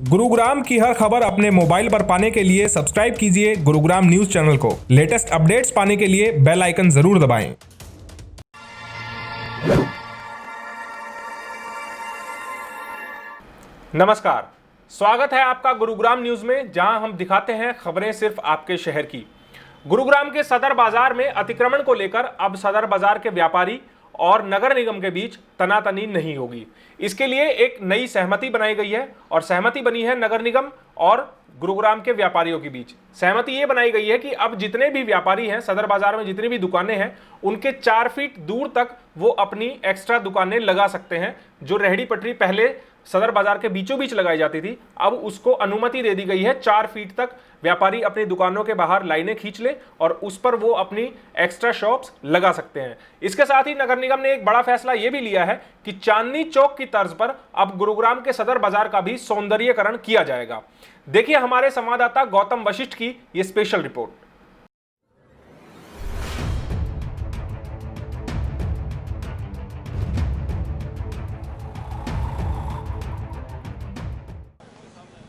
गुरुग्राम की हर खबर अपने मोबाइल पर पाने के लिए सब्सक्राइब कीजिए गुरुग्राम न्यूज चैनल को। लेटेस्ट अपडेट्स पाने के लिए बेल आइकन जरूर दबाएं। नमस्कार, स्वागत है आपका गुरुग्राम न्यूज में, जहां हम दिखाते हैं खबरें सिर्फ आपके शहर की। गुरुग्राम के सदर बाजार में अतिक्रमण को लेकर अब सदर बाजार के व्यापारी और नगर निगम के बीच तनातनी नहीं होगी। इसके लिए एक नई सहमति बनाई गई है और सहमति बनी है नगर निगम और गुरुग्राम के व्यापारियों के बीच। सहमति ये बनाई गई है कि अब जितने भी व्यापारी हैं सदर बाजार में, जितनी भी दुकानें हैं, उनके 4 फीट दूर तक वो अपनी एक्स्ट्रा दुकानें लगा सकते हैं। जो रेहड़ी पटरी पहले सदर बाजार के बीचों बीच लगाई जाती थी, अब उसको अनुमति दे दी गई है 4 फीट तक व्यापारी अपनी दुकानों के बाहर लाइनें खींच ले और उस पर वो अपनी एक्स्ट्रा शॉप्स लगा सकते हैं। इसके साथ ही नगर निगम ने एक बड़ा फैसला ये भी लिया है कि चांदनी चौक की तर्ज पर अब गुरुग्राम के सदर बाजार का भी सौंदर्यीकरण किया जाएगा। देखिए हमारे संवाददाता गौतम वशिष्ठ की ये स्पेशल रिपोर्ट।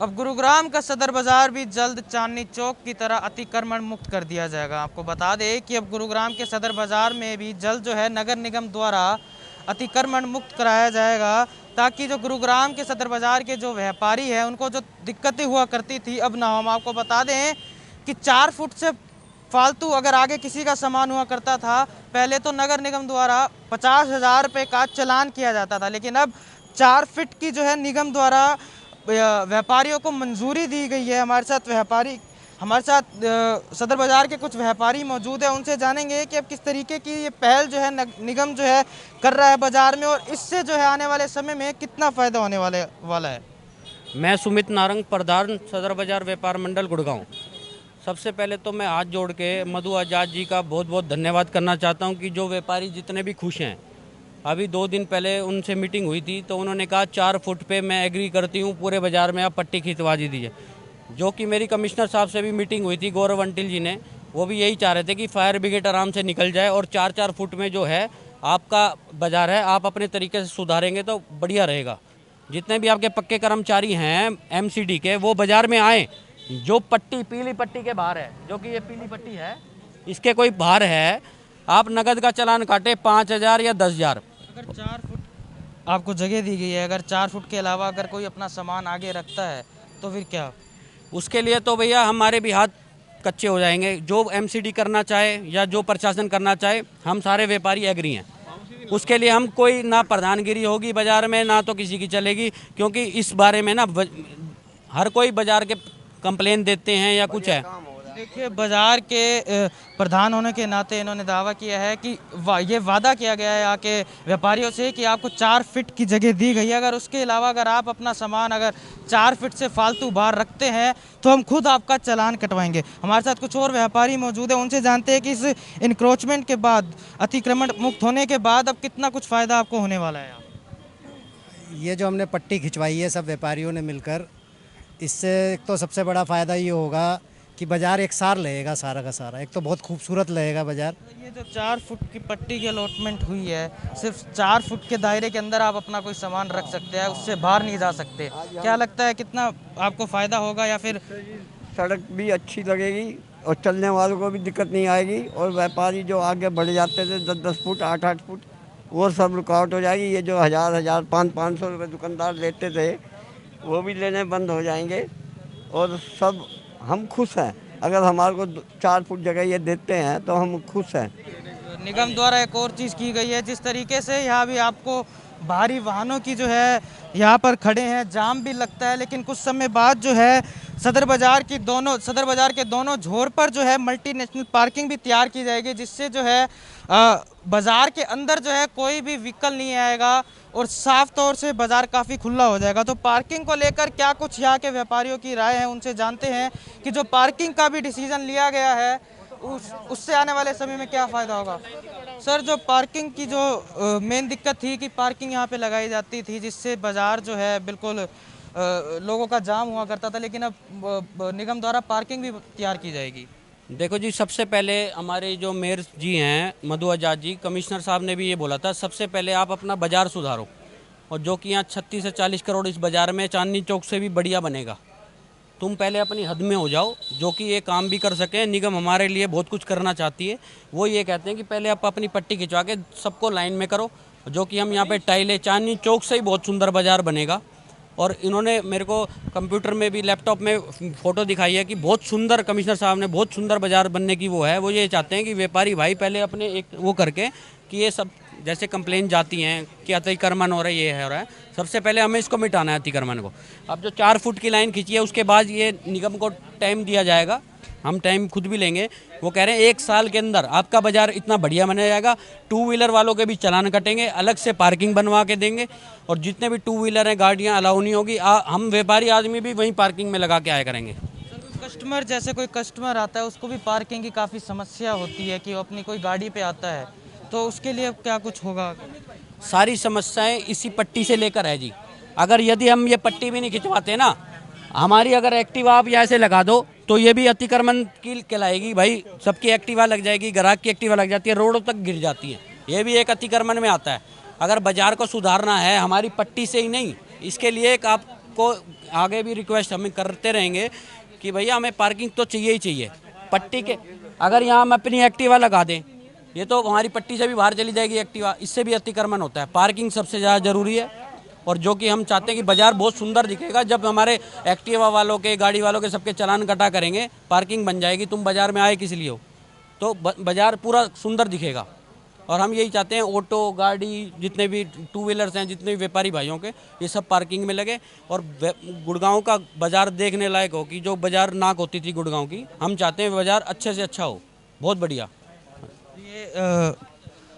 अब गुरुग्राम का सदर बाजार भी जल्द चांदनी चौक की तरह अतिक्रमण मुक्त कर दिया जाएगा। आपको बता दें कि अब गुरुग्राम के सदर बाजार में भी जल्द जो है नगर निगम द्वारा अतिक्रमण मुक्त कराया जाएगा, ताकि जो गुरुग्राम के सदर बाजार के जो व्यापारी हैं उनको जो दिक्कतें हुआ करती थी अब ना। हम आपको बता दें कि 4 फुट से फालतू अगर आगे किसी का सामान हुआ करता था, पहले तो नगर निगम द्वारा 50,000 रुपये का चालान किया जाता था, लेकिन अब 4 फीट की जो है निगम द्वारा व्यापारियों को मंजूरी दी गई है। हमारे साथ सदर बाजार के कुछ व्यापारी मौजूद है, उनसे जानेंगे कि अब किस तरीके की ये पहल जो है निगम जो है कर रहा है बाजार में, और इससे जो है आने वाले समय में कितना फ़ायदा होने वाला है। मैं सुमित नारंग, प्रधान सदर बाजार व्यापार मंडल गुड़गांव। सबसे पहले तो मैं हाथ जोड़ के मधु आजाद जी का बहुत बहुत धन्यवाद करना चाहता हूं कि जो व्यापारी जितने भी खुश हैं। अभी 2 दिन पहले उनसे मीटिंग हुई थी तो उन्होंने कहा 4 फुट पे मैं एग्री करती हूँ, पूरे बाज़ार में आप पट्टी खिंचवा दीजिए। जो कि मेरी कमिश्नर साहब से भी मीटिंग हुई थी, गौरव अंटिल जी ने, वो भी यही चाह रहे थे कि फायर ब्रिगेड आराम से निकल जाए और 4-4 फुट में जो है आपका बाज़ार है, आप अपने तरीके से सुधारेंगे तो बढ़िया रहेगा। जितने भी आपके पक्के कर्मचारी हैं MCD के, वो बाज़ार में आएँ। जो पट्टी पीली पट्टी के बाहर है, जो कि ये पीली पट्टी है, इसके कोई बाहर है, आप नगद का चालान काटे 5,000 या 10,000। अगर 4 फुट आपको जगह दी गई है, अगर 4 फुट के अलावा अगर कोई अपना सामान आगे रखता है तो फिर क्या? उसके लिए तो भैया हमारे भी हाथ कच्चे हो जाएंगे। जो MCD करना चाहे या जो प्रशासन करना चाहे, हम सारे व्यापारी एग्री हैं। उसके लिए हम कोई ना प्रधानगिरी होगी बाज़ार में, ना तो किसी की चलेगी, क्योंकि इस बारे में ना हर कोई बाज़ार के कंप्लेन देते हैं या कुछ है। देखिए, बाज़ार के प्रधान होने के नाते इन्होंने दावा किया है कि ये वादा किया गया है आके व्यापारियों से कि आपको 4 फीट की जगह दी गई है, अगर उसके अलावा अगर आप अपना सामान अगर 4 फीट से फालतू बाहर रखते हैं तो हम खुद आपका चालान कटवाएंगे। हमारे साथ कुछ और व्यापारी मौजूद हैं, उनसे जानते हैं कि इस इंक्रोचमेंट के बाद, अतिक्रमण मुक्त होने के बाद अब कितना कुछ फ़ायदा आपको होने वाला है। ये जो हमने पट्टी खिंचवाई है सब व्यापारियों ने मिलकर, इससे एक तो सबसे बड़ा फ़ायदा ये होगा कि बाज़ार एक सार लगेगा, सारा का सारा। एक तो बहुत खूबसूरत लगेगा बाज़ार। ये जो 4 फुट की पट्टी की अलॉटमेंट हुई है, सिर्फ 4 फुट के दायरे के अंदर आप अपना कोई सामान रख सकते हैं, उससे बाहर नहीं जा सकते। क्या लगता है कितना आपको फ़ायदा होगा? या फिर सड़क भी अच्छी लगेगी और चलने वालों को भी दिक्कत नहीं आएगी, और व्यापारी जो आगे बढ़ जाते थे 10-10 फुट 8-8 फुट, वो सब रुकावट हो जाएगी। ये जो 1,000 500 रुपये दुकानदार लेते थे वो भी लेने बंद हो जाएंगे, और सब हम खुश हैं। अगर हमारे को 4 फुट जगह ये देते हैं तो हम खुश हैं। निगम द्वारा एक और चीज़ की गई है, जिस तरीके से यहाँ भी आपको भारी वाहनों की जो है यहाँ पर खड़े हैं, जाम भी लगता है, लेकिन कुछ समय बाद जो है सदर बाजार के दोनों छोर पर जो है मल्टीनेशनल पार्किंग भी तैयार की जाएगी, जिससे जो है बाज़ार के अंदर जो है कोई भी व्हीकल नहीं आएगा और साफ तौर से बाज़ार काफ़ी खुला हो जाएगा। तो पार्किंग को लेकर क्या कुछ यहाँ के व्यापारियों की राय है, उनसे जानते हैं कि जो पार्किंग का भी डिसीजन लिया गया है उससे आने वाले समय में क्या फ़ायदा होगा। सर, जो पार्किंग की जो मेन दिक्कत थी कि पार्किंग यहाँ पे लगाई जाती थी, जिससे बाज़ार जो है बिल्कुल लोगों का जाम हुआ करता था, लेकिन अब निगम द्वारा पार्किंग भी तैयार की जाएगी। देखो जी, सबसे पहले हमारे जो मेयर जी हैं मधु आजाद जी, कमिश्नर साहब ने भी ये बोला था, सबसे पहले आप अपना बाज़ार सुधारो और जो कि यहाँ 36 से 40 करोड़ इस बाज़ार में चांदनी चौक से भी बढ़िया बनेगा। तुम पहले अपनी हद में हो जाओ, जो कि ये काम भी कर सकें। निगम हमारे लिए बहुत कुछ करना चाहती है, वो ये कहते हैं कि पहले आप अपनी पट्टी खिंचवा के सबको लाइन में करो, जो कि हम यहाँ पे टाइलें चांदनी चौक से ही बहुत सुंदर बाज़ार बनेगा। और इन्होंने मेरे को कंप्यूटर में भी लैपटॉप में फ़ोटो दिखाई है कि बहुत सुंदर, कमिश्नर साहब ने बहुत सुंदर बाज़ार बनने की वो है। वो ये चाहते हैं कि व्यापारी भाई पहले अपने एक वो करके कि ये सब जैसे कंप्लेन जाती हैं कि अतिक्रमण हो रहा है, ये है हो रहा है, सबसे पहले हमें इसको मिटाना है अतिक्रमण को। अब जो 4 फुट की लाइन खींची है उसके बाद ये निगम को टाइम दिया जाएगा, हम टाइम खुद भी लेंगे। वो कह रहे हैं 1 साल के अंदर आपका बाज़ार इतना बढ़िया बना जाएगा, 2 व्हीलर वालों के भी चालान कटेंगे, अलग से पार्किंग बनवा के देंगे, और जितने भी 2 व्हीलर हैं गाड़ियाँ अलाउ नहीं होगी, हम व्यापारी आदमी भी वहीं पार्किंग में लगा के आया करेंगे। कस्टमर, जैसे कोई कस्टमर आता है उसको भी पार्किंग की काफ़ी समस्या होती है कि वो अपनी कोई गाड़ी पे आता है, तो उसके लिए अब क्या कुछ होगा? सारी समस्याएं इसी पट्टी से लेकर है जी। अगर यदि हम ये पट्टी भी नहीं खिंचवाते ना, हमारी अगर एक्टिवा आप यहाँ से लगा दो तो ये भी अतिक्रमण की कहलाएगी भाई। सबकी एक्टिवा लग जाएगी, ग्राहक की एक्टिवा लग जाती है, रोडों तक गिर जाती है, ये भी एक अतिक्रमण में आता है। अगर बाज़ार को सुधारना है हमारी पट्टी से ही नहीं, इसके लिए एक आपको आगे भी रिक्वेस्ट हम करते रहेंगे कि भैया हमें पार्किंग तो चाहिए ही चाहिए पट्टी के। अगर यहाँ हम अपनी एक्टिवा लगा दें, ये तो हमारी पट्टी से भी बाहर चली जाएगी एक्टिवा, इससे भी अतिक्रमण होता है। पार्किंग सबसे ज़्यादा ज़रूरी है, और जो कि हम चाहते हैं कि बाज़ार बहुत सुंदर दिखेगा जब हमारे एक्टिवा वालों के, गाड़ी वालों के सबके चालान कटा करेंगे, पार्किंग बन जाएगी। तुम बाज़ार में आए किस लिए हो, तो बाज़ार पूरा सुंदर दिखेगा। और हम यही चाहते हैं ऑटो, गाड़ी, जितने भी 2 व्हीलर्स हैं, जितने भी व्यापारी भाइयों के, ये सब पार्किंग में लगे और गुड़गांव का बाज़ार देखने लायक हो। कि जो बाज़ार नाक होती थी गुड़गांव की, हम चाहते हैं बाज़ार अच्छे से अच्छा हो, बहुत बढ़िया। ये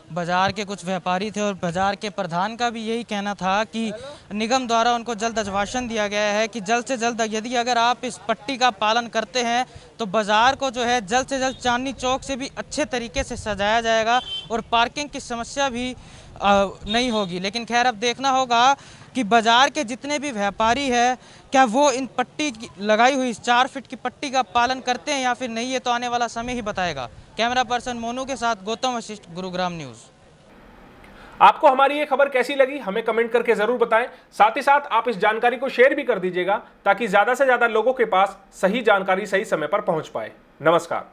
बाज़ार के कुछ व्यापारी थे और बाज़ार के प्रधान का भी यही कहना था कि निगम द्वारा उनको जल्द आश्वासन दिया गया है कि जल्द से जल्द यदि अगर आप इस पट्टी का पालन करते हैं तो बाज़ार को जो है जल्द से जल्द चांदनी चौक से भी अच्छे तरीके से सजाया जाएगा और पार्किंग की समस्या भी नहीं होगी। लेकिन खैर अब देखना होगा कि बाज़ार के जितने भी व्यापारी हैं क्या वो इन पट्टी की लगाई हुई 4 फीट की पट्टी का पालन करते हैं या फिर नहीं, ये तो आने वाला समय ही बताएगा। कैमरा पर्सन मोनू के साथ गौतम वशिष्ठ, गुरुग्राम न्यूज़। आपको हमारी ये खबर कैसी लगी हमें कमेंट करके जरूर बताएं। साथ ही साथ आप इस जानकारी को शेयर भी कर दीजिएगा ताकि ज्यादा से ज्यादा लोगों के पास सही जानकारी सही समय पर पहुंच पाए। नमस्कार।